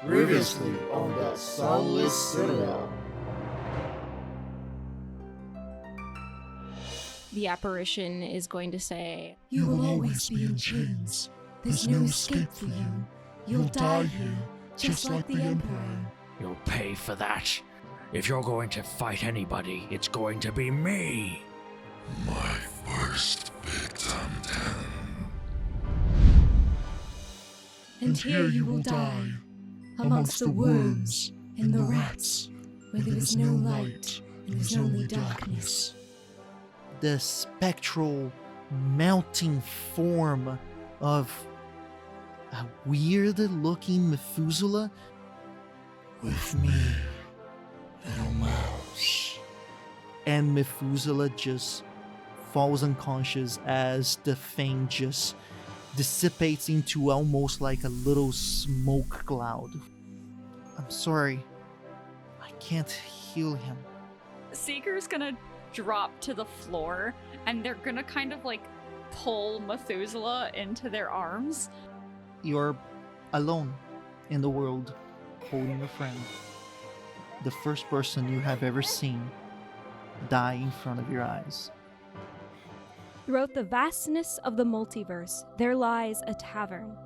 Previously on the Sunless Citadel. The apparition is going to say, "You will always be in chains. There's no escape for you. You'll die here, just like the Emperor." You'll pay for that. If you're going to fight anybody, it's going to be me. My first victim, then. And here you will die, amongst the worms and the rats, where there is no light and there's only darkness. The spectral, melting form of a weird-looking Methuselah. With me, little mouse. And Methuselah just falls unconscious as the thing just dissipates into almost like a little smoke cloud. I'm sorry. I can't heal him. Seeker's gonna drop to the floor, and they're gonna kind of like pull Methuselah into their arms. You're alone in the world, holding a friend. The first person you have ever seen die in front of your eyes. Throughout the vastness of the multiverse, there lies a tavern.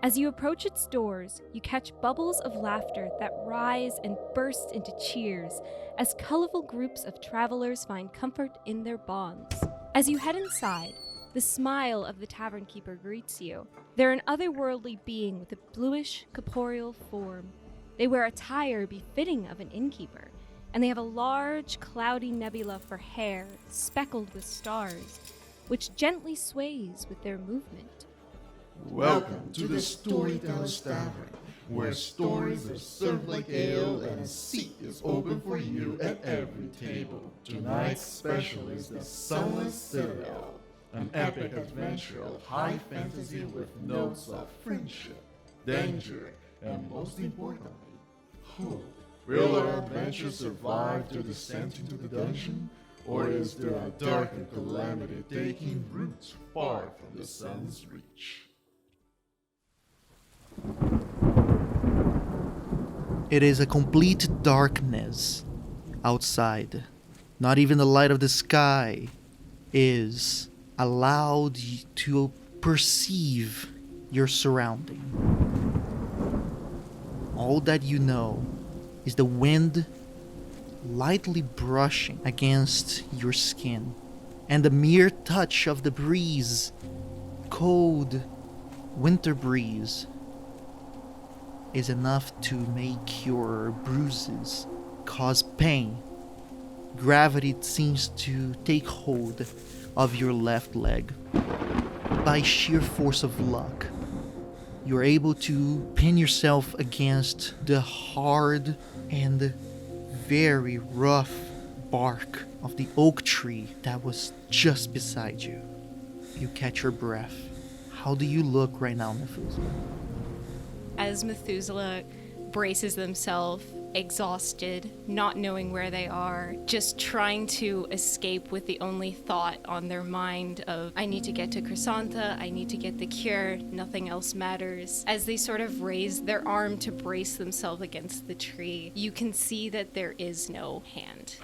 As you approach its doors, you catch bubbles of laughter that rise and burst into cheers as colorful groups of travelers find comfort in their bonds. As you head inside, the smile of the tavern keeper greets you. They're an otherworldly being with a bluish, corporeal form. They wear attire befitting of an innkeeper, and they have a large, cloudy nebula for hair, speckled with stars, which gently sways with their movement. Welcome to the Storyteller's Tavern, where stories are served like ale and a seat is open for you at every table. Tonight's special is the Sunless Citadel, an epic adventure of high fantasy with notes of friendship, danger, and most importantly, hope. Will our adventure survive the descent into the dungeon? Or is there a darker calamity taking root far from the sun's reach? It is a complete darkness outside. Not even the light of the sky is allowed to perceive your surrounding. All that you know is the wind lightly brushing against your skin, and the mere touch of the breeze, cold winter breeze, is enough to make your bruises cause pain. Gravity seems to take hold of your left leg. By sheer force of luck, you're able to pin yourself against the hard and very rough bark of the oak tree that was just beside you. You catch your breath. How do you look right now, Methuselah? As Methuselah braces themselves, exhausted, not knowing where they are, just trying to escape with the only thought on their mind of, I need to get to Chrysantha, I need to get the cure, nothing else matters. As they sort of raise their arm to brace themselves against the tree, you can see that there is no hand.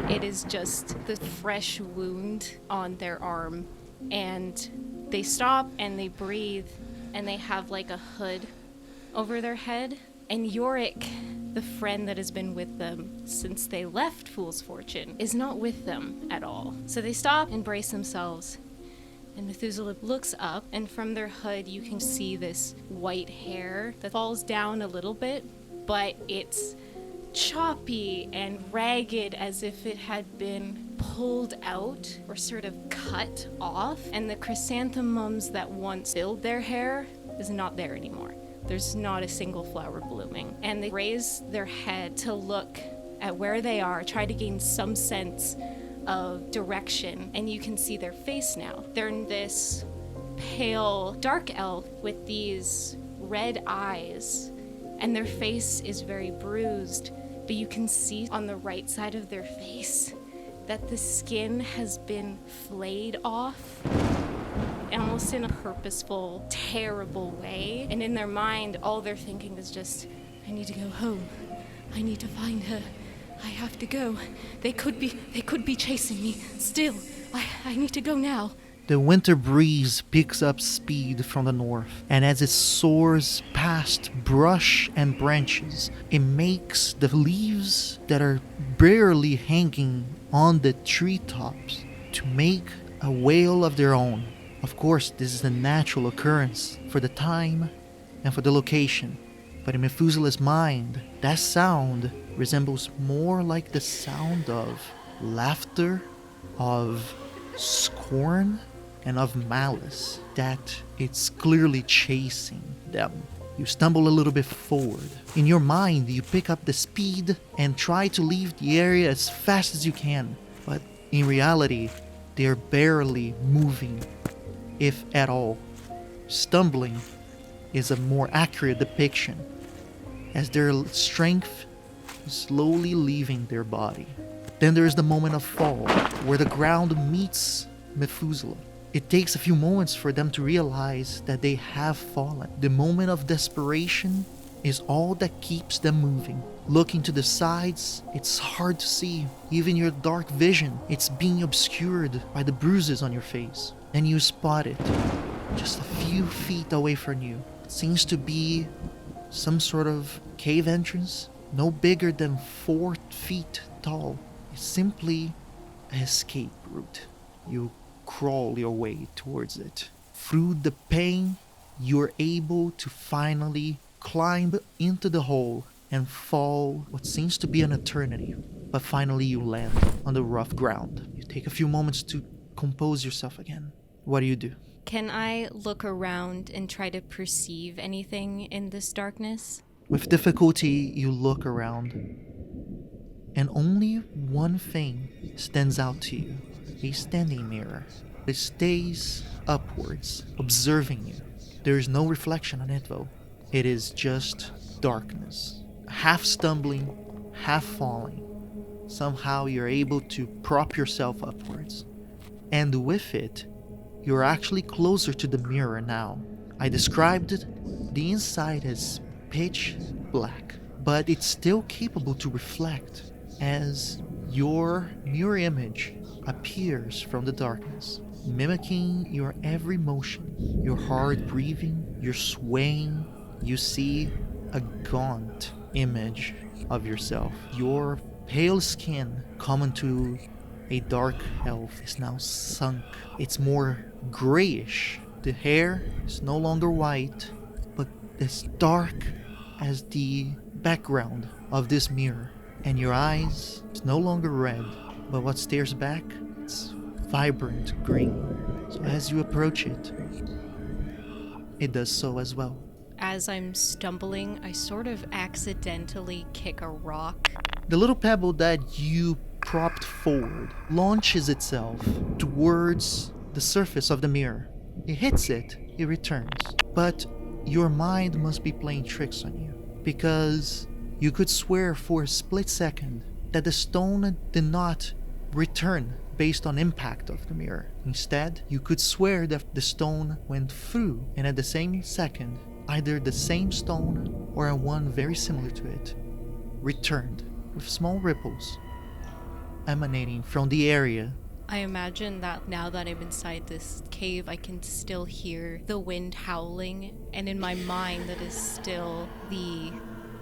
It is just the fresh wound on their arm, and they stop and they breathe, and they have like a hood over their head. And Yorick, the friend that has been with them since they left Fool's Fortune, is not with them at all. So they stop and brace themselves. And Methuselah looks up, and from their hood you can see this white hair that falls down a little bit, but it's choppy and ragged as if it had been pulled out or sort of cut off. And the chrysanthemums that once filled their hair is not there anymore. There's not a single flower blooming. And they raise their head to look at where they are, try to gain some sense of direction, and you can see their face now. They're in this pale, dark elf with these red eyes, and their face is very bruised, but you can see on the right side of their face that the skin has been flayed off, almost in a purposeful, terrible way. And in their mind, all they're thinking is just, I need to go home. I need to find her. I have to go. They could be chasing me. Still, I need to go now. The winter breeze picks up speed from the north, and as it soars past brush and branches, it makes the leaves that are barely hanging on the treetops to make a wail of their own. Of course, this is a natural occurrence for the time and for the location, but in Methuselah's mind, that sound resembles more like the sound of laughter, of scorn, and of malice, that it's clearly chasing them. You stumble a little bit forward. In your mind, you pick up the speed and try to leave the area as fast as you can, but in reality, they're barely moving, if at all. Stumbling is a more accurate depiction, as their strength is slowly leaving their body. Then there is the moment of fall, where the ground meets Methuselah. It takes a few moments for them to realize that they have fallen. The moment of desperation is all that keeps them moving. Looking to the sides, it's hard to see. Even your dark vision, it's being obscured by the bruises on your face. Then you spot it, just a few feet away from you. It seems to be some sort of cave entrance, no bigger than 4 feet tall. It's simply an escape route. You crawl your way towards it. Through the pain, you're able to finally climb into the hole and fall what seems to be an eternity. But finally you land on the rough ground. You take a few moments to compose yourself again. What do you do? Can I look around and try to perceive anything in this darkness? With difficulty, you look around, and only one thing stands out to you. A standing mirror. It stays upwards, observing you. There is no reflection on it though. It is just darkness. Half stumbling, half falling. Somehow you're able to prop yourself upwards. And with it, you're actually closer to the mirror now. I described the inside as pitch black, but it's still capable to reflect as your mirror image appears from the darkness, mimicking your every motion, your hard breathing, your swaying. You see a gaunt image of yourself. Your pale skin, common to a dark elf, is now sunk. It's more grayish. The hair is no longer white, but as dark as the background of this mirror. And your eyes is no longer red, but what stares back, it's vibrant green. So as you approach it, it does so as well. As I'm stumbling, I sort of accidentally kick a rock. The little pebble that you propped forward launches itself towards the surface of the mirror. It hits it, it returns. But your mind must be playing tricks on you, because you could swear for a split second that the stone did not return based on impact of the mirror. Instead, you could swear that the stone went through, and at the same second, either the same stone or one very similar to it returned with small ripples emanating from the area. I imagine that now that I'm inside this cave, I can still hear the wind howling, and in my mind that is still the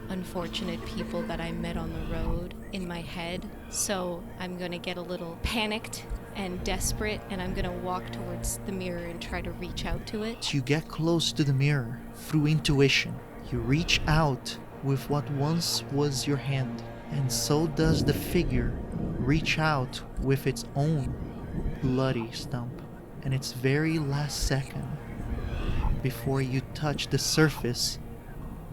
unfortunate people that I met on the road in my head. So I'm gonna get a little panicked and desperate, and I'm gonna walk towards the mirror and try to reach out to it. You get close to the mirror through intuition. You reach out with what once was your hand, and so does the figure reach out with its own bloody stump. And its very last second before you touch the surface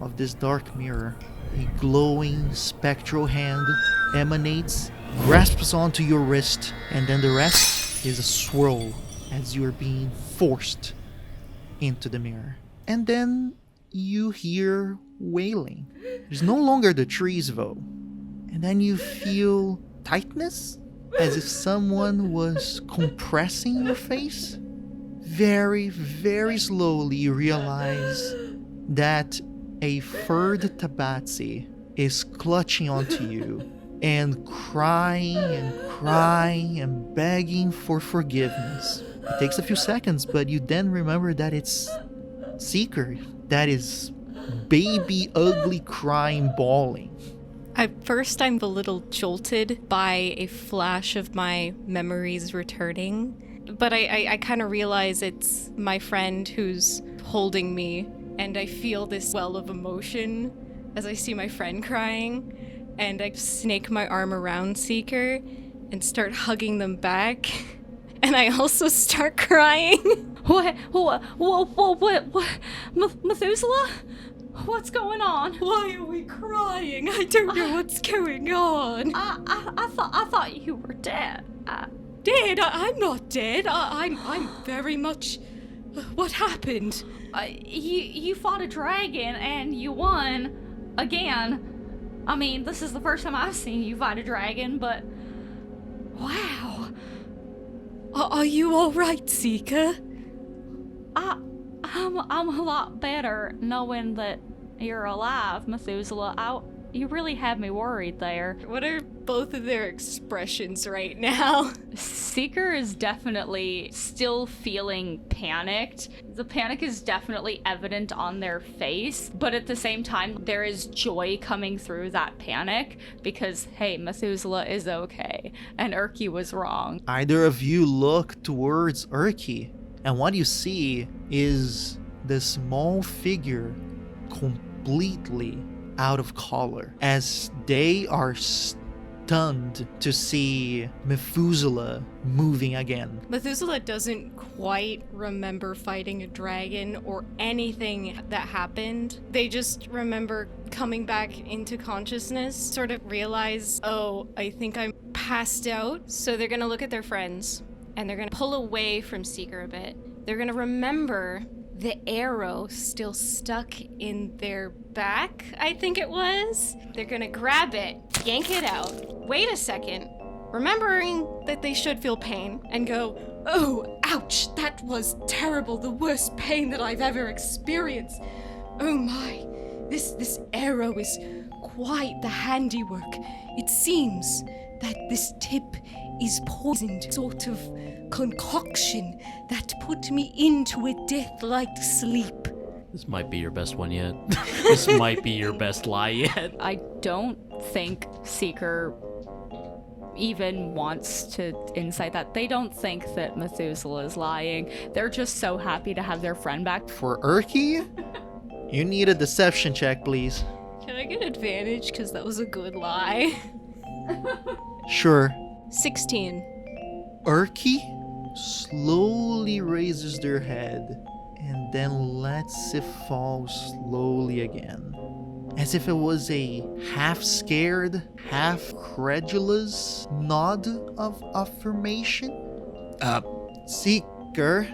of this dark mirror, a glowing spectral hand emanates, grasps onto your wrist, and then the rest is a swirl as you are being forced into the mirror. And then you hear wailing. There's no longer the trees though. And then you feel tightness, as if someone was compressing your face very, very slowly you realize that a furred tabaxi is clutching onto you and crying and begging for forgiveness. It takes a few seconds, but you then remember that it's Seeker. That is baby ugly crying, bawling. At first, I'm a little jolted by a flash of my memories returning, but I kind of realize it's my friend who's holding me, and I feel this well of emotion as I see my friend crying, and I snake my arm around Seeker and start hugging them back, and I also start crying. What? Methuselah? What's going on? Why are we crying? I don't know what's going on. I thought you were dead. Dead? I'm not dead. I'm very much... What happened? You fought a dragon and you won again. I mean, this is the first time I've seen you fight a dragon, but wow. Are you all right, Seeker? I'm a lot better knowing that you're alive, Methuselah. You really had me worried there. What are both of their expressions right now? Seeker is definitely still feeling panicked. The panic is definitely evident on their face, but at the same time, there is joy coming through that panic because, hey, Methuselah is okay, and Erky was wrong. Either of you look towards Erky, and what you see is the small figure completely out of color as they are stunned to see Methuselah moving again. Methuselah doesn't quite remember fighting a dragon or anything that happened. They just remember coming back into consciousness, sort of realize, oh, I think I'm passed out. So they're gonna look at their friends and they're gonna pull away from Seeker a bit. They're gonna remember the arrow still stuck in their back, I think it was. They're gonna grab it, yank it out, wait a second, remembering that they should feel pain, and go, oh, ouch, that was terrible, the worst pain that I've ever experienced. Oh my, this arrow is quite the handiwork. It seems that this tip is poisoned, sort of concoction that put me into a death-like sleep. This might be your best one yet. This might be your best lie yet. I don't think Seeker even wants to insight that. They don't think that Methuselah is lying. They're just so happy to have their friend back. For Erky, you need a deception check, please. Can I get advantage? Because that was a good lie. Sure. 16. Erky slowly raises their head and then lets it fall slowly again, as if it was a half scared, half credulous nod of affirmation. Seeker,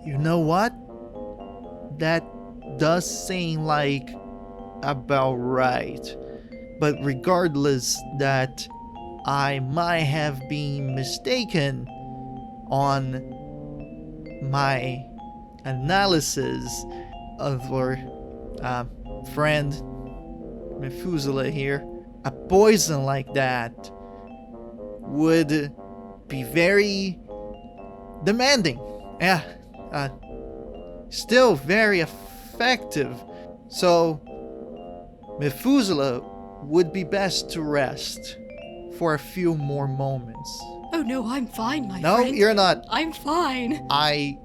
you know what? That does seem like about right. But regardless that I might have been mistaken on my analysis of our friend Methuselah here, a poison like that would be very demanding. Yeah, still very effective. So Methuselah would be best to rest for a few more moments. Oh no, I'm fine, my No, friend. you're not. I'm fine. I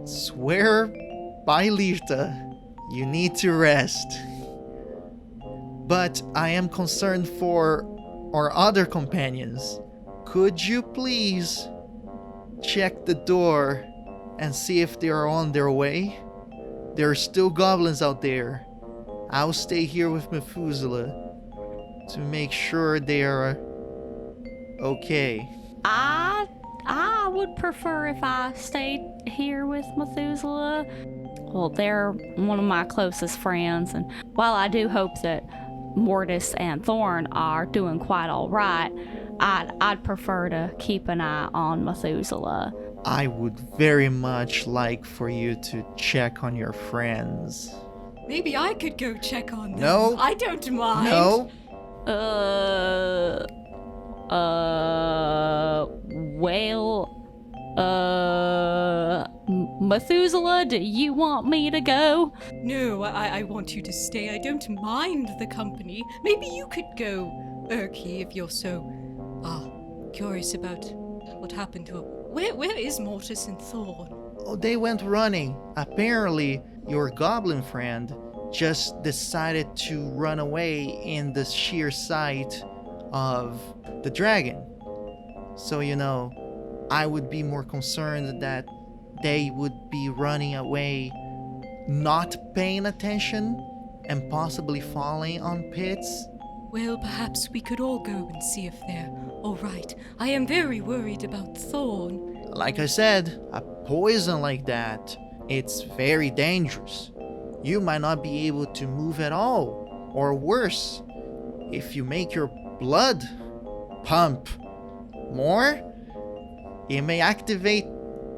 swear by Lirta, you need to rest. But I am concerned for our other companions. Could you please check the door and see if they are on their way? There are still goblins out there. I'll stay here with Methuselah to make sure they are okay. I would prefer if I stayed here with Methuselah. Well, they're one of my closest friends, and while I do hope that Mortis and Thorn are doing quite all right, I'd prefer to keep an eye on Methuselah. I would very much like for you to check on your friends. Maybe I could go check on them. No. I don't mind. No? Methuselah, do you want me to go? No, I want you to stay. I don't mind the company. Maybe you could go, Erky, if you're so, curious about what happened to him. Where is Mortis and Thorn? Oh, they went running. Apparently, your goblin friend just decided to run away in the sheer sight of the dragon. So, I would be more concerned that they would be running away, not paying attention, and possibly falling on pits. Well, perhaps we could all go and see if they're all right. I am very worried about Thorn. Like I said, a poison like that, it's very dangerous. You might not be able to move at all, or worse, if you make your blood pump more, it may activate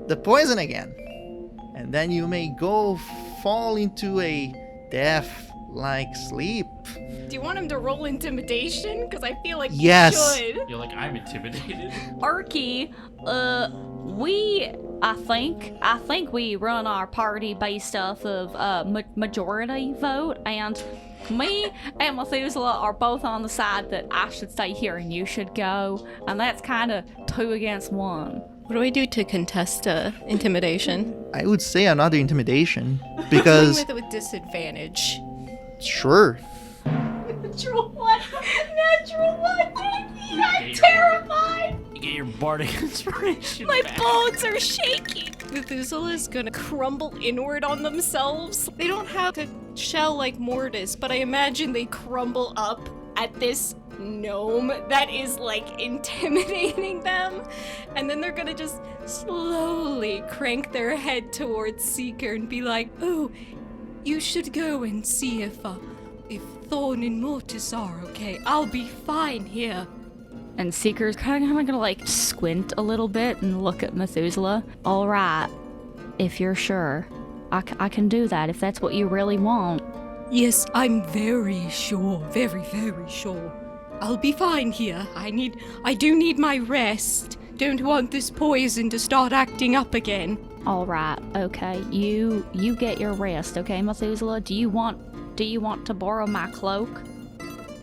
the poison again, and then you may fall into a death-like sleep. Do you want him to roll intimidation? Because I feel like Yes. he should. You're like, I'm intimidated. Erky, I think we run our party based off of majority vote, and me and Methuselah are both on the side that I should stay here and you should go, and that's kind of 2 against 1. What do I do to contest intimidation? I would say another intimidation, because... with it with disadvantage. Sure. Natural 1! Natural 1! I'm terrified! You get your bardic inspiration My back. bones are shaking. Methuselah is gonna crumble inward on themselves. They don't have a shell like Mortis, but I imagine they crumble up at this gnome that is like intimidating them, and then they're gonna just slowly crank their head towards Seeker and be like, "Oh, you should go and see if Thorn and Mortis are okay. I'll be fine here." And Seeker's kind of gonna like squint a little bit and look at Methuselah. All right, if you're sure, I can do that if that's what you really want. Yes, I'm very sure. Very, very sure. I'll be fine here. I do need my rest. Don't want this poison to start acting up again. All right, okay. You get your rest, okay, Methuselah? Do you want to borrow my cloak?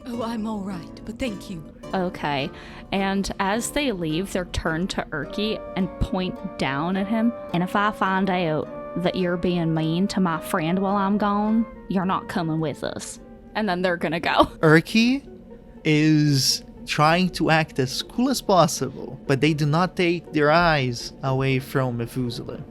Oh, I'm all right, but thank you. Okay. And as they leave, they're turned to Erky and point down at him. And if I find out that you're being mean to my friend while I'm gone, you're not coming with us. And then they're gonna go. Erky is trying to act as cool as possible, but they do not take their eyes away from Methuselah.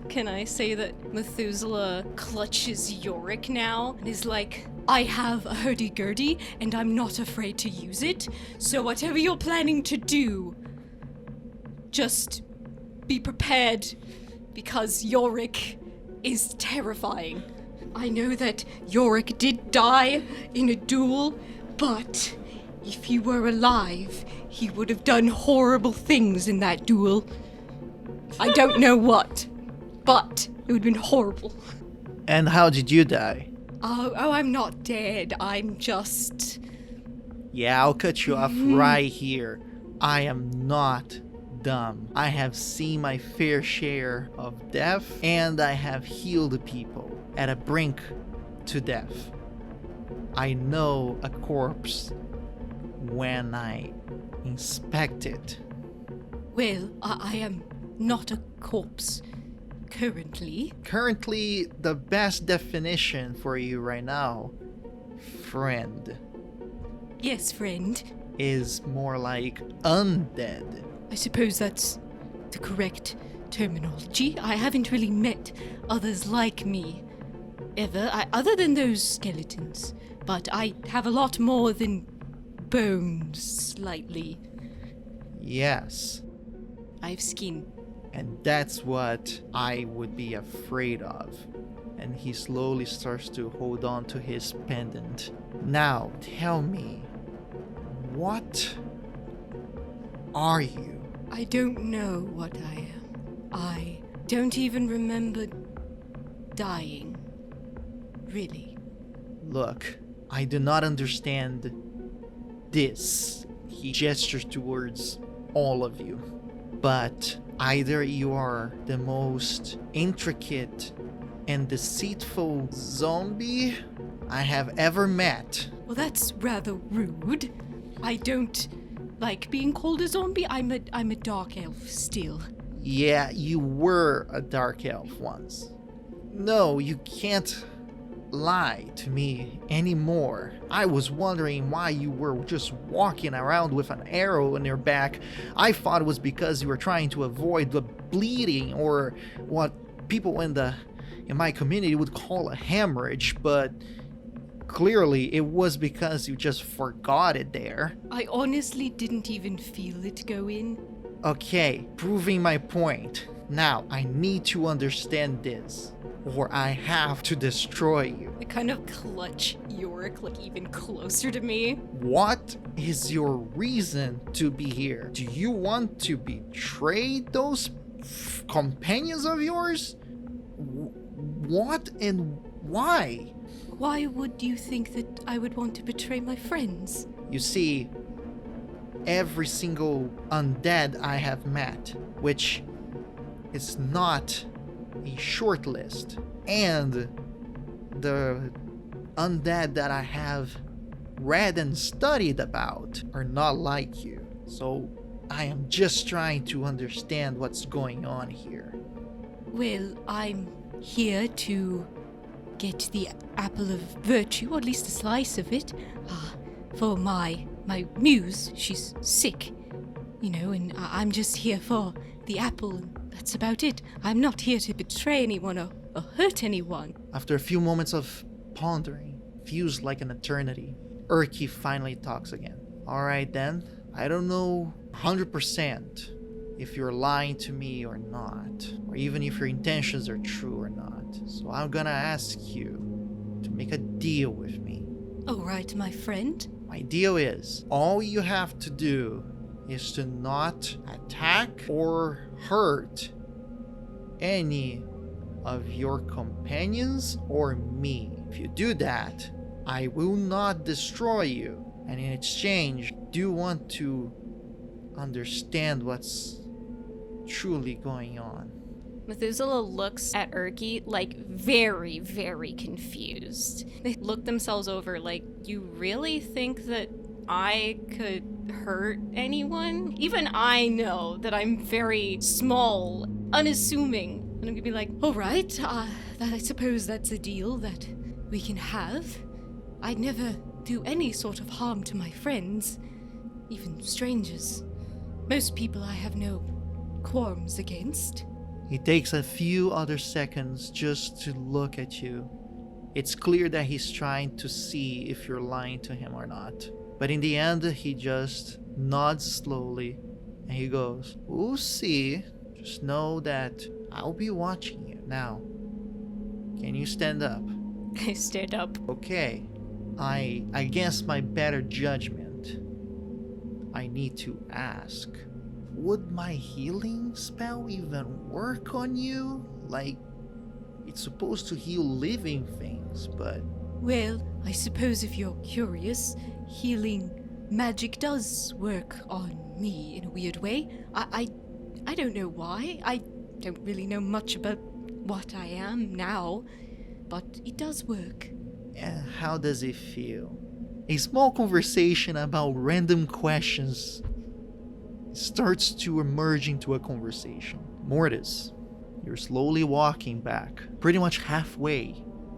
Can I say that Methuselah clutches Yorick now and is like, I have a hurdy-gurdy, and I'm not afraid to use it, so whatever you're planning to do, just be prepared, because Yorick is terrifying. I know that Yorick did die in a duel, but if he were alive, he would have done horrible things in that duel. I don't know what, but it would have been horrible. And how did you die? Oh, I'm not dead. I'm just... Yeah, I'll cut you off right here. I am not dumb. I have seen my fair share of death, and I have healed people at a brink to death. I know a corpse when I inspect it. Well, I am not a corpse currently. Currently, the best definition for you right now, friend, Yes, friend. is more like undead. I suppose that's the correct terminology. I haven't really met others like me ever, other than those skeletons. But I have a lot more than bones, slightly. Yes, I have skin. and that's what I would be afraid of. And he slowly starts to hold on to his pendant. Now, tell me, what are you? I don't know what I am. I don't even remember dying. Really. Look, I do not understand this. He gestures towards all of you. But either you are the most intricate and deceitful zombie I have ever met. Well, that's rather rude. I don't like being called a zombie. I'm a dark elf still. Yeah, you were a dark elf once. No, you can't lie to me anymore. I was wondering why you were just walking around with an arrow in your back. I thought it was because you were trying to avoid the bleeding, or what people in my community would call a hemorrhage, but clearly it was because you just forgot it there. I honestly didn't even feel it go in. Okay, proving my point. Now, I need to understand this, or I have to destroy you. I kind of clutch Yorick like even closer to me. What is your reason to be here? Do you want to betray those companions of yours? What and why? Why would you think that I would want to betray my friends? You see, every single undead I have met, which is not a short list, and the undead that I have read and studied about are not like you. So I am just trying to understand what's going on here. Well, I'm here to get the apple of virtue, or at least a slice of it, for my muse. She's sick, and I'm just here for the apple, and that's about it. I'm not here to betray anyone or hurt anyone. After a few moments of pondering, feels like an eternity, Erky finally talks again. Alright then, I don't know 100% if you're lying to me or not, or even if your intentions are true or not. So I'm gonna ask you to make a deal with me. Alright, my friend. My deal is, all you have to do is to not attack or hurt any of your companions or me. If you do that, I will not destroy you. And in exchange, do want to understand what's truly going on. Methuselah looks at Erky like very, very confused. They look themselves over like, you really think that I could hurt anyone? Even I know that I'm very small, unassuming. And I'm gonna be like, alright, I suppose that's a deal that we can have. I'd never do any sort of harm to my friends, even strangers. Most people I have no qualms against. He takes a few other seconds just to look at you. It's clear that he's trying to see if you're lying to him or not. But in the end, he just nods slowly and he goes, "We'll see. Just know that I'll be watching you. Now, can you stand up?" I stand up. Okay. Against my better judgment, I need to ask, would my healing spell even work on you? Like, it's supposed to heal living things, but... Well, I suppose if you're curious, healing magic does work on me in a weird way. I don't know why. I don't really know much about what I am now, but it does work. And how does it feel? A small conversation about random questions starts to emerge into a conversation. Mortis, you're slowly walking back, pretty much halfway,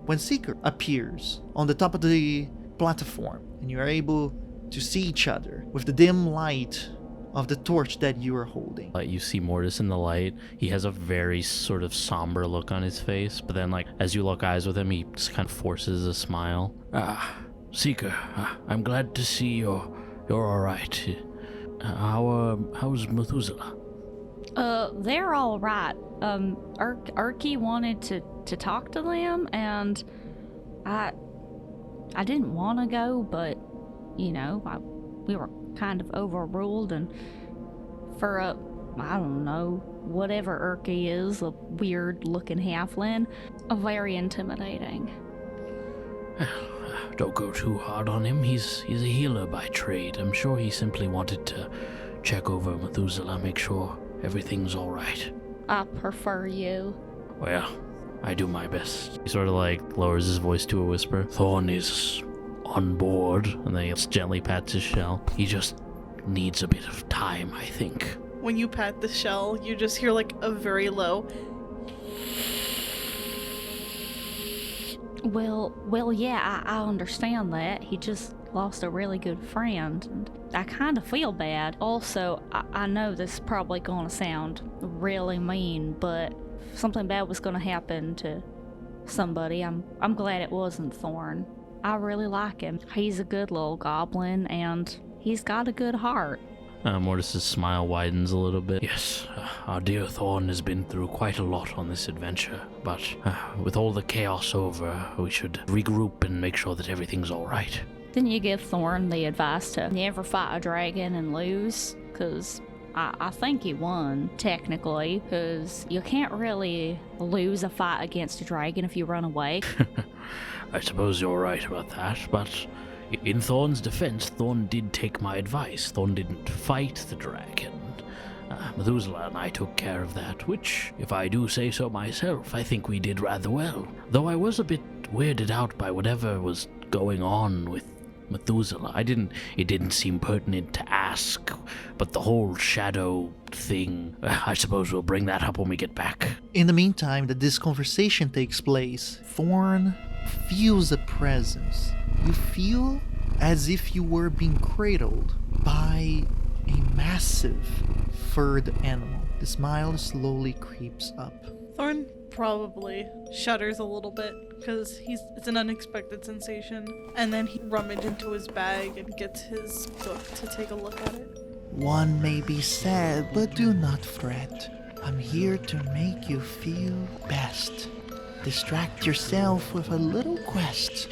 when Seeker appears on the top of the platform, and you are able to see each other with the dim light of the torch that you are holding. You see Mortis in the light. He has a very sort of somber look on his face, but then as you lock eyes with him, he just kind of forces a smile. Seeker, I'm glad to see you're all right. How's Methuselah? They're all right. Erky wanted to talk to them, and I didn't want to go, but we were kind of overruled, and for a, I don't know, whatever Erky is, a weird-looking halfling, very intimidating. Don't go too hard on him. He's a healer by trade. I'm sure he simply wanted to check over Methuselah, make sure everything's all right. I prefer you. Well, I do my best. He sort of like lowers his voice to a whisper. Thorn is on board, And then he gently pats his shell. he just needs a bit of time, I think. When you pat the shell, you just hear like a very low. Well, yeah, I understand that. He just lost a really good friend, and I kind of feel bad. Also, I know this is probably going to sound really mean, but if something bad was going to happen to somebody, I'm glad it wasn't Thorn. I really like him. He's a good little goblin, and he's got a good heart. Mortis's smile widens a little bit. Yes, our dear Thorn has been through quite a lot on this adventure, but with all the chaos over, we should regroup and make sure that everything's all right. Didn't you give Thorn the advice to never fight a dragon and lose? Because I think he won, technically, because you can't really lose a fight against a dragon if you run away. I suppose you're right about that, but in Thorn's defense, Thorn did take my advice. Thorn didn't fight the dragon. Methuselah and I took care of that, which, if I do say so myself, I think we did rather well. Though I was a bit weirded out by whatever was going on with Methuselah. It didn't seem pertinent to ask, but the whole shadow thing, I suppose we'll bring that up when we get back. In the meantime that this conversation takes place, Thorn feels a presence. You feel as if you were being cradled by a massive furred animal. The smile slowly creeps up. Thorn probably shudders a little bit because it's an unexpected sensation. And then he rummages into his bag and gets his book to take a look at it. One may be sad, but do not fret. I'm here to make you feel best. Distract yourself with a little quest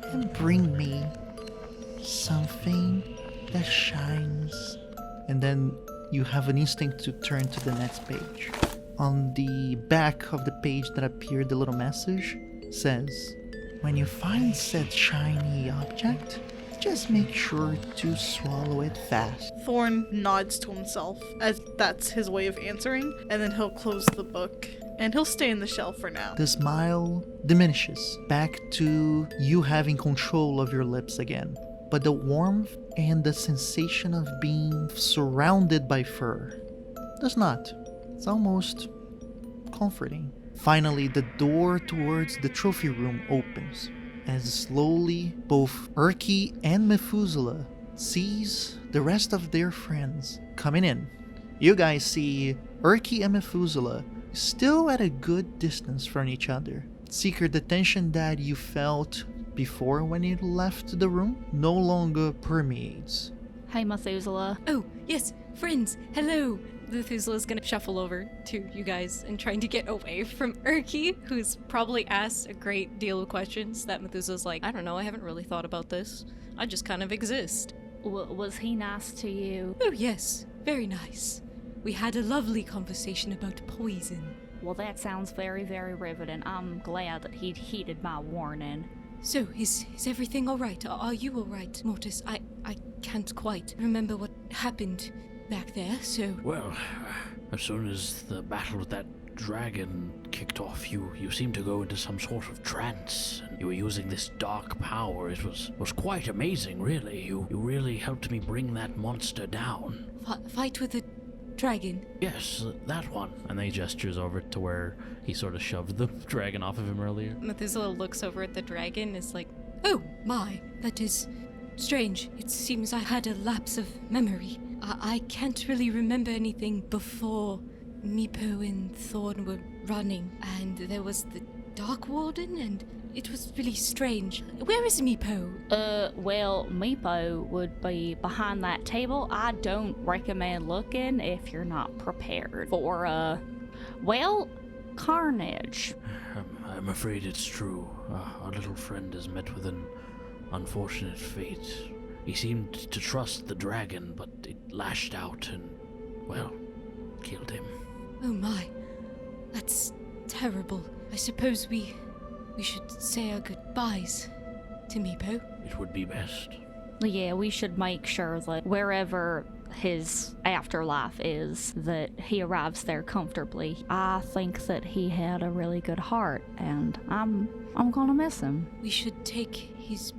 and bring me something that shines. And then you have an instinct to turn to the next page. On the back of the page that appeared, the little message says, when you find said shiny object, just make sure to swallow it fast. Thorn nods to himself as that's his way of answering, and then he'll close the book and he'll stay in the shell for now. The smile diminishes back to you having control of your lips again. But the warmth and the sensation of being surrounded by fur does not. It's almost comforting. Finally, the door towards the trophy room opens as slowly both Erky and Methuselah sees the rest of their friends coming in. You guys see Erky and Methuselah still at a good distance from each other. Seeker, the tension that you felt before when you left the room no longer permeates. Hey, Methuselah. Oh, yes, friends, hello. Methuselah's gonna shuffle over to you guys and trying to get away from Erky, who's probably asked a great deal of questions that Methuselah's like, I don't know, I haven't really thought about this. I just kind of exist. Was he nice to you? Oh, yes, very nice. We had a lovely conversation about poison. Well, that sounds very, very riveting. I'm glad that he'd heeded my warning. So, is everything alright? Are you alright, Mortis? I can't quite remember what happened back there, so... Well, as soon as the battle with that dragon kicked off, you seemed to go into some sort of trance, and you were using this dark power. It was quite amazing, really. You really helped me bring that monster down. Fight with the dragon? Yes, that one. And then he gestures over to where he sort of shoved the dragon off of him earlier. Methuselah looks over at the dragon and is like, oh my, that is strange. It seems I had a lapse of memory. I can't really remember anything before Meepo and Thorn were running, and there was the Dark Warden, and it was really strange. Where is Meepo? Well, Meepo would be behind that table. I don't recommend looking if you're not prepared for, carnage. I'm afraid it's true. Our little friend has met with an unfortunate fate. He seemed to trust the dragon, but it lashed out and, well, killed him. Oh my. That's terrible. I suppose we should say our goodbyes to Meepo. It would be best. Yeah, we should make sure that wherever his afterlife is, that he arrives there comfortably. I think that he had a really good heart, and I'm gonna miss him. We should take his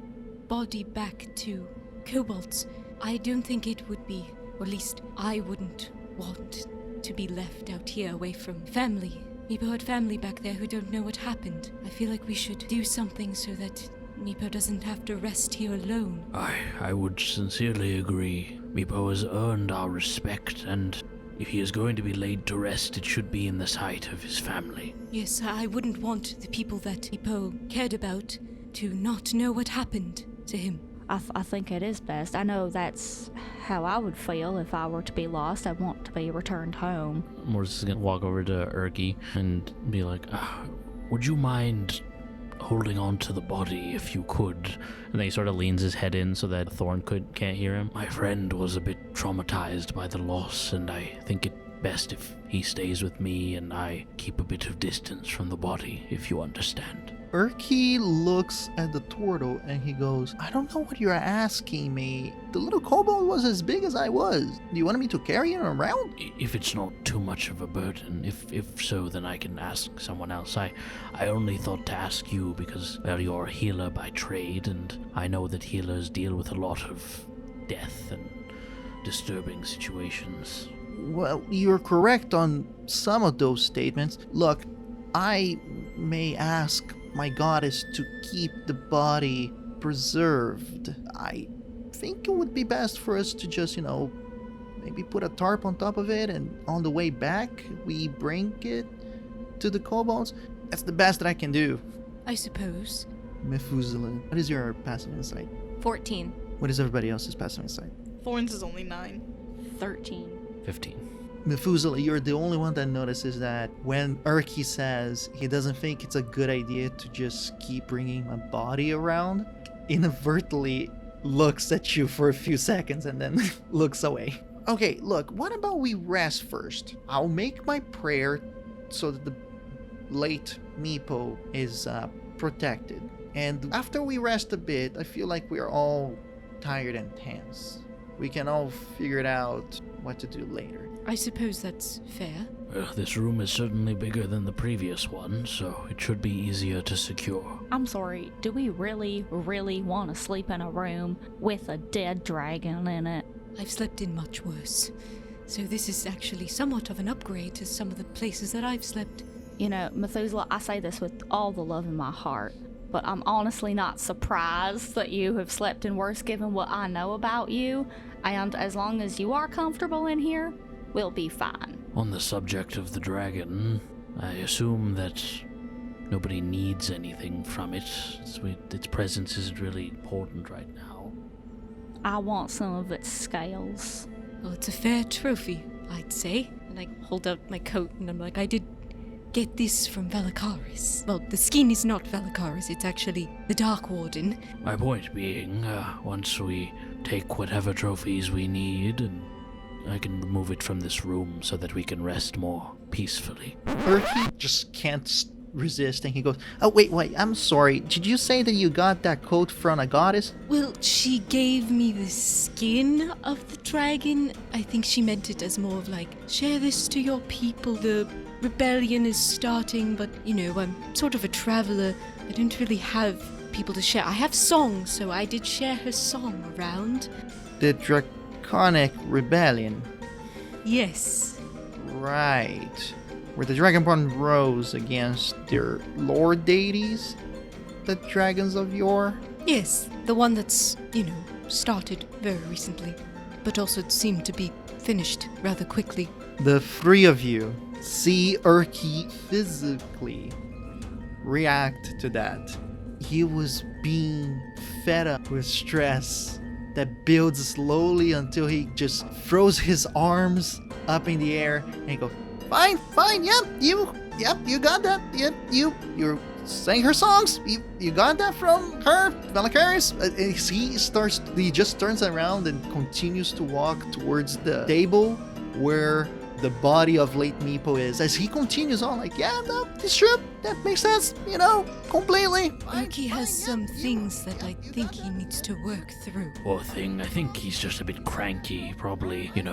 body back to Cobalt's. I don't think it would be, or at least I wouldn't want to be left out here away from family. Meepo had family back there who don't know what happened. I feel like we should do something so that Meepo doesn't have to rest here alone. I would sincerely agree. Meepo has earned our respect, and if he is going to be laid to rest, it should be in the sight of his family. Yes, I wouldn't want the people that Meepo cared about to not know what happened to him. I think it is best. I know that's how I would feel if I were to be lost. I want to be returned home. Mortis is going to walk over to Erky and be like, would you mind holding on to the body if you could? And then he sort of leans his head in so that Thorn can't hear him. My friend was a bit traumatized by the loss, and I think it best if he stays with me and I keep a bit of distance from the body, if you understand. Erky looks at the turtle and he goes, I don't know what you're asking me. The little kobold was as big as I was. Do you want me to carry him around? If it's not too much of a burden, if so, then I can ask someone else. I only thought to ask you because, well, you're a healer by trade, and I know that healers deal with a lot of death and disturbing situations. Well, you're correct on some of those statements. Look, I may ask my goddess to keep the body preserved. I think it would be best for us to just, maybe put a tarp on top of it, and on the way back, we bring it to the kobolds. That's the best that I can do. I suppose. Methuselah, what is your passive insight? 14. What is everybody else's passive insight? Thorns is only 9. 13. 15. Methuselah, you're the only one that notices that when Erky says he doesn't think it's a good idea to just keep bringing a body around, inadvertently looks at you for a few seconds and then looks away. Okay, look, what about we rest first? I'll make my prayer so that the late Meepo is protected. And after we rest a bit, I feel like we're all tired and tense. We can all figure it out what to do later. I suppose that's fair. This room is certainly bigger than the previous one, so it should be easier to secure. I'm sorry, do we really, really want to sleep in a room with a dead dragon in it? I've slept in much worse. So this is actually somewhat of an upgrade to some of the places that I've slept. Methuselah, I say this with all the love in my heart, but I'm honestly not surprised that you have slept in worse given what I know about you, and as long as you are comfortable in here, we'll be fine. On the subject of the dragon, I assume that nobody needs anything from it. Its presence isn't really important right now. I want some of its scales. Well, it's a fair trophy, I'd say. And I hold out my coat and I'm like, I did get this from Valakaris. Well, the skin is not Valakaris, it's actually the Dark Warden. My point being, once we take whatever trophies we need, and I can remove it from this room so that we can rest more peacefully. Erky just can't resist and he goes, oh, wait, I'm sorry. Did you say that you got that coat from a goddess? Well, she gave me the skin of the dragon. I think she meant it as more of like, share this to your people. The rebellion is starting, but, I'm sort of a traveler. I don't really have people to share. I have songs, so I did share her song around. The Draconic Rebellion. Yes. Right. Where the Dragonborn rose against their lord deities? The dragons of yore? Yes, the one that's, started very recently, but also seemed to be finished rather quickly. The three of you see Erky physically react to that. He was being fed up with stress that builds slowly until he just throws his arms up in the air and he goes, Fine, you got that. You sang her songs. You got that from her, Valakaris. He just turns around and continues to walk towards the table where the body of late Meepo is, as he continues on like, yeah, no, it's true, that makes sense, completely. Erky has some things that I think he needs to work through. Poor thing, I think he's just a bit cranky, probably. He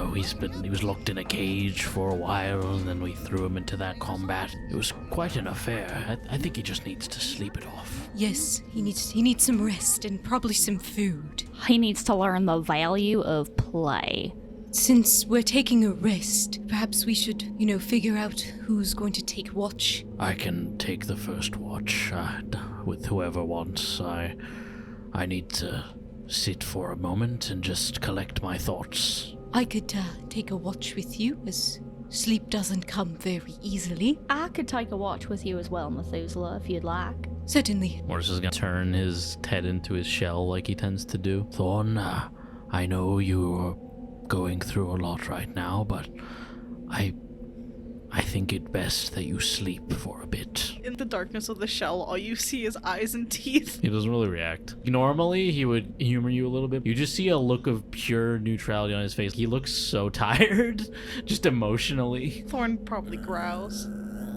was locked in a cage for a while, and then we threw him into that combat. It was quite an affair. I think he just needs to sleep it off. Yes, he needs some rest and probably some food. He needs to learn the value of play. Since we're taking a rest, perhaps we should, figure out who's going to take watch. I can take the first watch, with whoever wants. I need to sit for a moment and just collect my thoughts. I could take a watch with you, as sleep doesn't come very easily. I could take a watch with you as well, Methuselah, if you'd like. Certainly. Mortis is gonna turn his head into his shell like he tends to do. Thorn, I know you're going through a lot right now, but I think it best that you sleep for a bit. In the darkness of the shell, all you see is eyes and teeth. He doesn't really react. Normally, he would humor you a little bit. You just see a look of pure neutrality on his face. He looks so tired, just emotionally. Thorn probably growls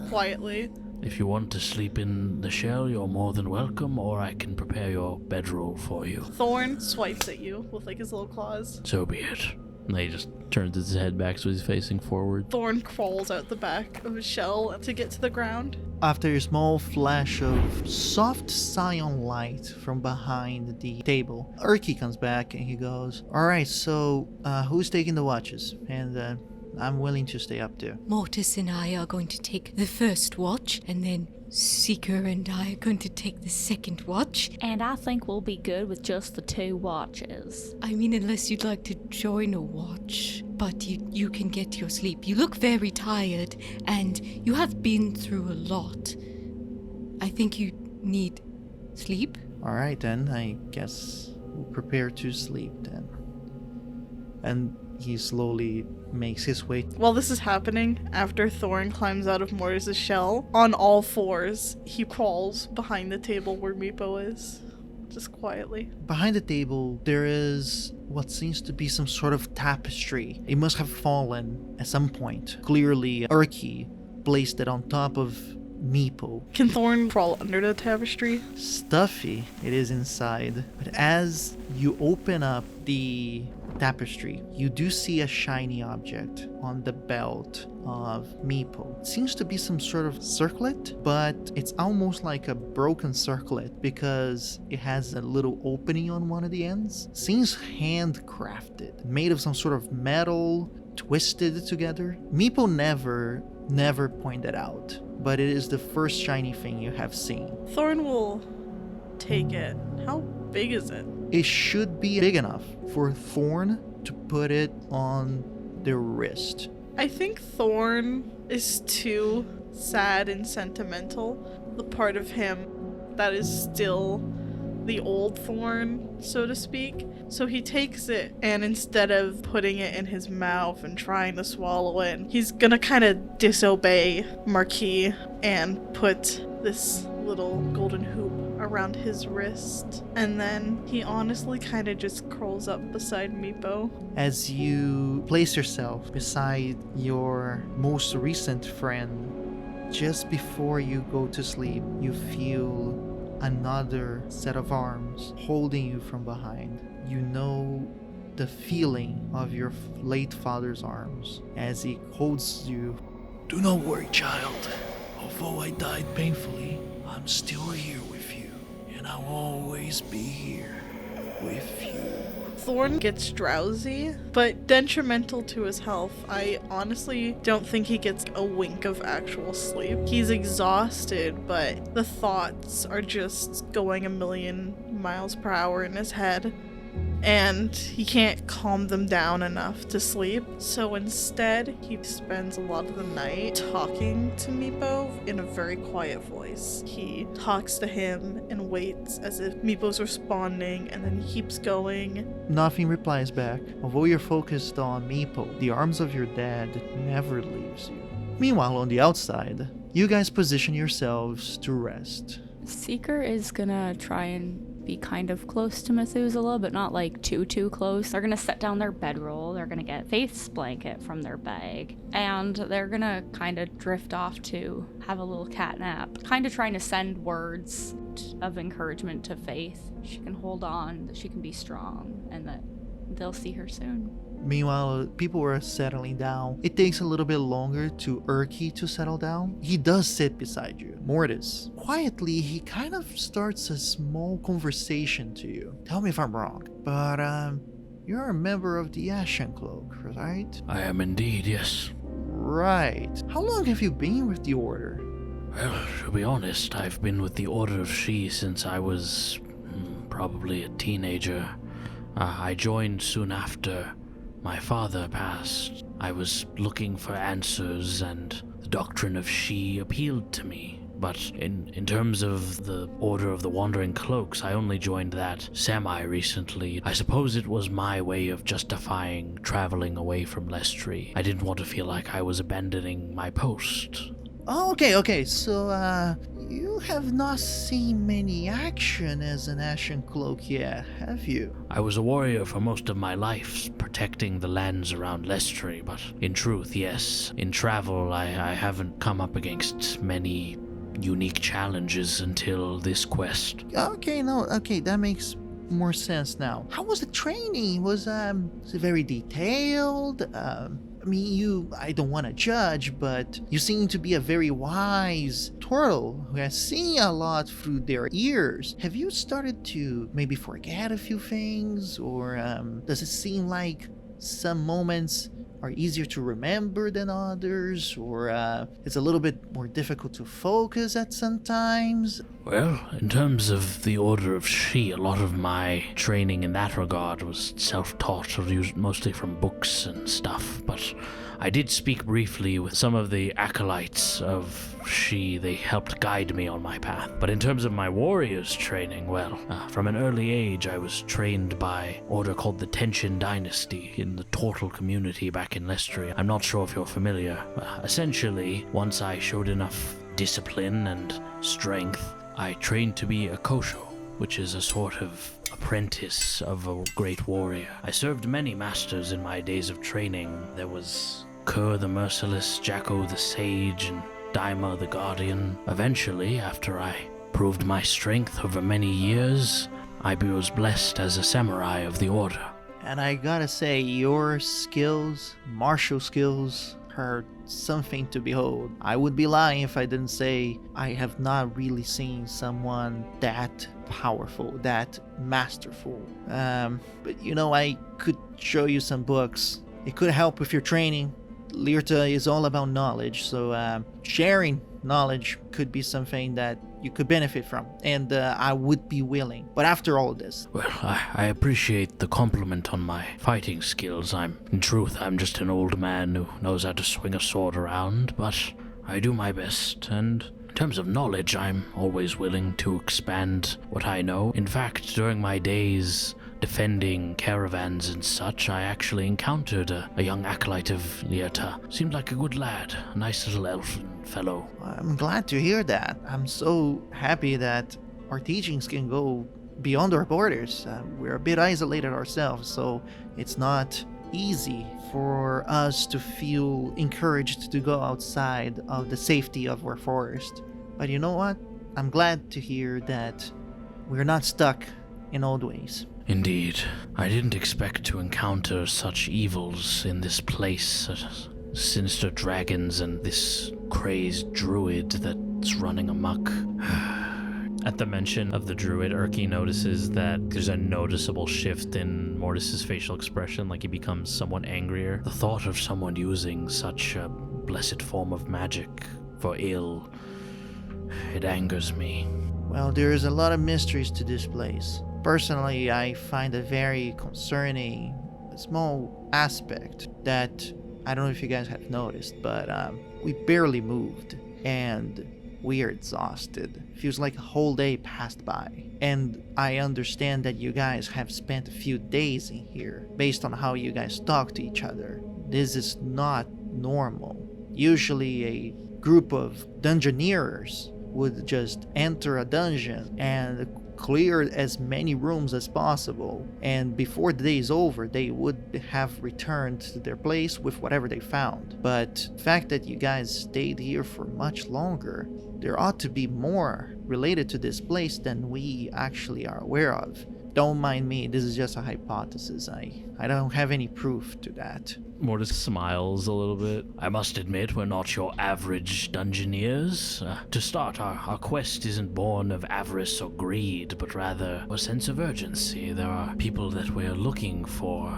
quietly. If you want to sleep in the shell, you're more than welcome, or I can prepare your bedroll for you. Thorn swipes at you with his little claws. So be it. And he just turns his head back so he's facing forward. Thorn crawls out the back of his shell to get to the ground. After a small flash of soft cyan light from behind the table, Erky comes back and he goes, alright, so who's taking the watches? And I'm willing to stay up too. Mortis and I are going to take the first watch, and then Seeker and I are going to take the second watch. And I think we'll be good with just the 2 watches. I mean, unless you'd like to join a watch, but you can get your sleep. You look very tired, and you have been through a lot. I think you need sleep. Alright then, I guess we'll prepare to sleep then. And he slowly makes his way. While this is happening, after Thorn climbs out of Mortis' shell, on all fours, he crawls behind the table where Meepo is, just quietly. Behind the table, there is what seems to be some sort of tapestry. It must have fallen at some point. Clearly, Erky placed it on top of Meepo. Can Thorn crawl under the tapestry? Stuffy it is inside, but as you open up the tapestry, you do see a shiny object on the belt of Meepo. It seems to be some sort of circlet, but it's almost like a broken circlet because it has a little opening on one of the ends. Seems handcrafted, made of some sort of metal, twisted together. Meepo never pointed out, but it is the first shiny thing you have seen. Thorn will take it. How big is it? It should be big enough for Thorn to put it on their wrist. I think Thorn is too sad and sentimental. The part of him that is still the old Thorn, so to speak. So he takes it, and instead of putting it in his mouth and trying to swallow it, he's gonna kind of disobey Marquis and put this little golden hoop around his wrist. And then he honestly kind of just curls up beside Meepo. As you place yourself beside your most recent friend, just before you go to sleep, you feel another set of arms holding you from behind. You know the feeling of your late father's arms as he holds you. Do not worry, child. Although I died painfully, I'm still here with you, and I'll always be here with you. Thorn gets drowsy, but detrimental to his health. I honestly don't think he gets a wink of actual sleep. He's exhausted, but the thoughts are just going a million miles per hour in his head, and he can't calm them down enough to sleep. So instead, he spends a lot of the night talking to Meepo in a very quiet voice. He talks to him and waits as if Meepo's responding, and then he keeps going. Nothing replies back. Although you're focused on Meepo, the arms of your dad never leaves you. Meanwhile, on the outside, you guys position yourselves to rest. Seeker is gonna try and be kind of close to Methuselah, but not like too close. They're gonna set down their bedroll, they're gonna get Faith's blanket from their bag, and they're gonna kind of drift off to have a little cat nap, kind of trying to send words of encouragement to Faith. She can hold on, that she can be strong, and that they'll see her soon. Meanwhile, people were settling down. It takes a little bit longer to Erky to settle down. He does sit beside you. Mortis. Quietly, he kind of starts a small conversation to you. Tell me if I'm wrong, but you're a member of the Ashen Cloak, right? I am indeed, yes. Right. How long have you been with the Order? Well, to be honest, I've been with the Order of She since I was probably a teenager. I joined soon after my father passed. I was looking for answers, and the doctrine of She appealed to me. But in terms of the Order of the Wandering Cloaks, I only joined that semi-recently. I suppose it was my way of justifying traveling away from Lestry. I didn't want to feel like I was abandoning my post. Oh, okay. So, you have not seen many action as an Ashen Cloak yet, have you? I was a warrior for most of my life, protecting the lands around Lestry, but in truth, yes. In travel, I haven't come up against many unique challenges until this quest. Okay, that makes more sense now. How was the training? Was it very detailed? I don't want to judge, but you seem to be a very wise turtle who has seen a lot through their ears. Have you started to maybe forget a few things? Or does it seem like some moments are easier to remember than others? Or it's a little bit more difficult to focus at some times? Well, in terms of the Order of She, a lot of my training in that regard was self-taught, or used mostly from books and stuff, but I did speak briefly with some of the acolytes of She. They helped guide me on my path. But in terms of my warriors training, well, from an early age I was trained by an order called the Tenshin Dynasty in the Turtle community back in Lestry. I'm not sure if you're familiar. Essentially, once I showed enough discipline and strength, I trained to be a Kosho, which is a sort of apprentice of a great warrior. I served many masters in my days of training. There was Kerr the Merciless, Jacko the Sage, and Daima the Guardian. Eventually, after I proved my strength over many years, I was blessed as a samurai of the Order. And I gotta say, your skills, martial skills, are something to behold. I would be lying if I didn't say I have not really seen someone that powerful, that masterful. But I could show you some books. It could help with your training. Lirta is all about knowledge, so sharing knowledge could be something that you could benefit from, and I would be willing. But after all this... Well, I appreciate the compliment on my fighting skills. In truth, I'm just an old man who knows how to swing a sword around, but I do my best, and in terms of knowledge, I'm always willing to expand what I know. In fact, during my days defending caravans and such, I actually encountered a young acolyte of Lirta. Seemed like a good lad, a nice little elfin fellow. I'm glad to hear that. I'm so happy that our teachings can go beyond our borders. We're a bit isolated ourselves, so it's not easy for us to feel encouraged to go outside of the safety of our forest. But you know what? I'm glad to hear that we're not stuck in old ways. Indeed. I didn't expect to encounter such evils in this place. Sinister dragons and this crazed druid that's running amok. At the mention of the druid, Erky notices that there's a noticeable shift in Mortis's facial expression, like he becomes somewhat angrier. The thought of someone using such a blessed form of magic for ill, it angers me. Well, there is a lot of mysteries to this place. Personally, I find it very concerning, a small aspect that I don't know if you guys have noticed, but we barely moved and we are exhausted. Feels like a whole day passed by. And I understand that you guys have spent a few days in here based on how you guys talk to each other. This is not normal. Usually a group of dungeoneers would just enter a dungeon and clear as many rooms as possible, and before the day is over they would have returned to their place with whatever they found. But the fact that you guys stayed here for much longer, there ought to be more related to this place than we actually are aware of. Don't mind me, this is just a hypothesis. I don't have any proof to that. Mortis smiles a little bit. I must admit, we're not your average dungeoneers. To start, our quest isn't born of avarice or greed, but rather a sense of urgency. There are people that we're looking for,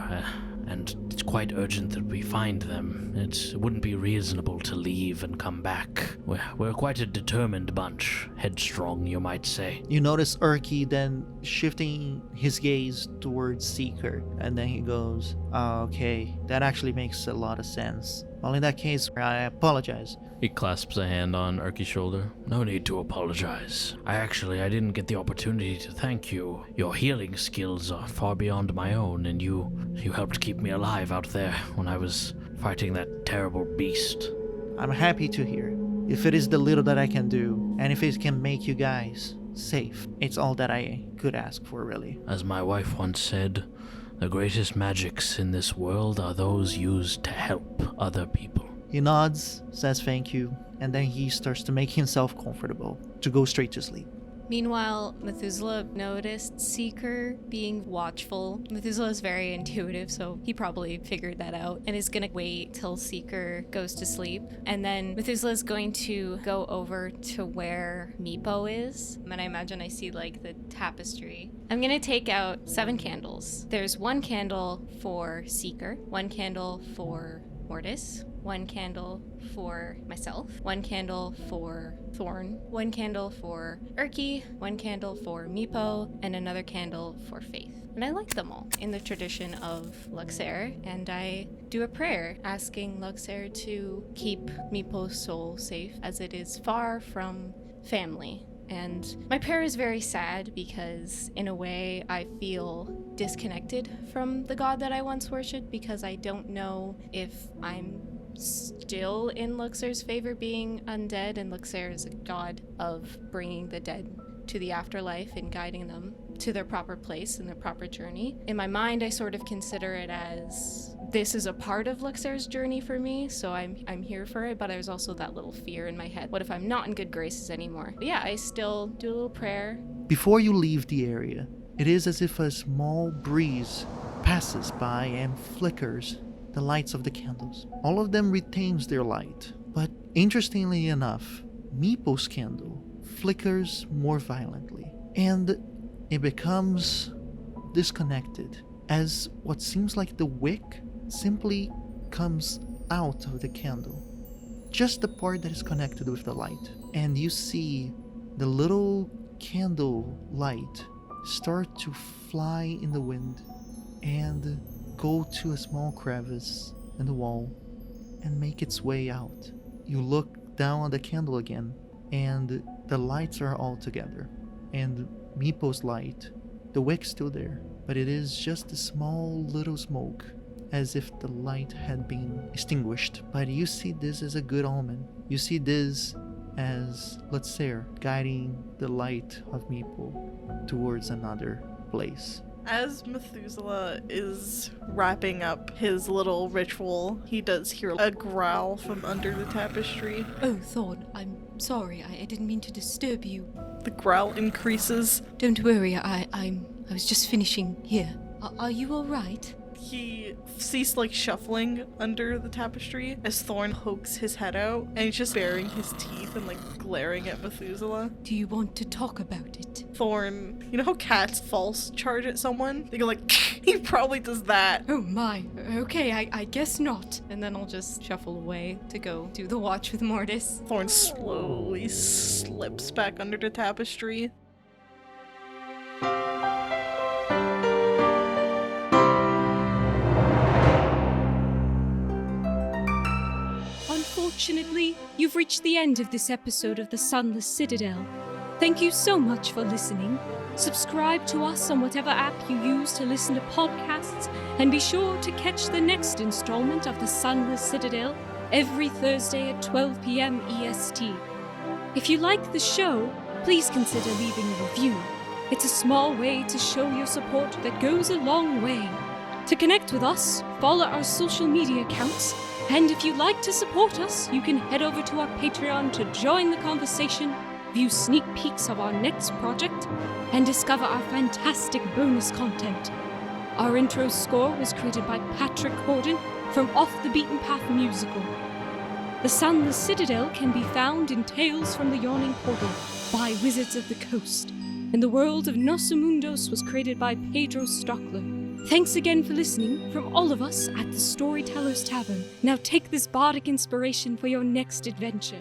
and it's quite urgent that we find them. It wouldn't be reasonable to leave and come back. We're quite a determined bunch. Headstrong, you might say. You notice Erky then shifting his gaze towards Seeker, and then he goes, okay, that actually makes a lot of sense. Well, in that case, I apologize. He clasps a hand on Erky's shoulder. No need to apologize. I didn't get the opportunity to thank you. Your healing skills are far beyond my own, and you helped keep me alive out there when I was fighting that terrible beast. I'm happy to hear. If it is the little that I can do, and if it can make you guys safe, it's all that I could ask for, really. As my wife once said, the greatest magics in this world are those used to help other people. He nods, says thank you, and then he starts to make himself comfortable to go straight to sleep. Meanwhile, Methuselah noticed Seeker being watchful. Methuselah is very intuitive, so he probably figured that out and is gonna wait till Seeker goes to sleep. And then Methuselah is going to go over to where Meepo is. And I imagine I see like the tapestry. I'm gonna take out 7 candles. There's 1 candle for Seeker, 1 candle for Mortis, 1 candle for myself, 1 candle for Thorn, 1 candle for Erky, 1 candle for Meepo, and another candle for Faith. And I light them all in the tradition of Luxair, and I do a prayer asking Luxair to keep Meepo's soul safe as it is far from family. And my prayer is very sad because, in a way, I feel disconnected from the god that I once worshipped because I don't know if I'm still in Luxair's favor being undead, and Luxair is a god of bringing the dead to the afterlife and guiding them to their proper place and their proper journey. In my mind, I sort of consider it as this is a part of Luxair's journey for me, so I'm here for it, but there's also that little fear in my head. What if I'm not in good graces anymore? But yeah, I still do a little prayer. Before you leave the area, it is as if a small breeze passes by and flickers the lights of the candles. All of them retains their light, but interestingly enough, Meepo's candle flickers more violently, and it becomes disconnected as what seems like the wick simply comes out of the candle. Just the part that is connected with the light. And you see the little candle light start to fly in the wind and go to a small crevice in the wall and make its way out. You look down on the candle again, and the lights are all together. And Meepo's light, the wick's still there, but it is just a small little smoke, as if the light had been extinguished. But you see this as a good omen. You see this as Luxair guiding the light of Meepo towards another place. As Methuselah is wrapping up his little ritual, he does hear a growl from under the tapestry. Oh, Thorn, I'm sorry. I didn't mean to disturb you. The growl increases. Don't worry, I was just finishing here. Are you all right? He sees like shuffling under the tapestry as Thorn pokes his head out, and he's just baring his teeth and like glaring at Methuselah. Do you want to talk about it? Thorn, you know how cats false charge at someone? They go like, he probably does that. Oh my, okay, I guess not. And then I'll just shuffle away to go do the watch with Mortis. Thorn slowly slips back under the tapestry. Unfortunately, you've reached the end of this episode of the Sunless Citadel. Thank you so much for listening. Subscribe to us on whatever app you use to listen to podcasts, and be sure to catch the next installment of the Sunless Citadel every Thursday at 12 p.m. EST. If you like the show, please consider leaving a review. It's a small way to show your support that goes a long way. To connect with us, follow our social media accounts, and if you'd like to support us, you can head over to our Patreon to join the conversation, view sneak peeks of our next project, and discover our fantastic bonus content. Our intro score was created by Patrick Gordon from Off the Beaten Path Musical. The Sunless Citadel can be found in Tales from the Yawning Portal by Wizards of the Coast, and the world of Nosso Mondus was created by Pedro Stockler. Thanks again for listening from all of us at the Storyteller's Tavern. Now take this bardic inspiration for your next adventure.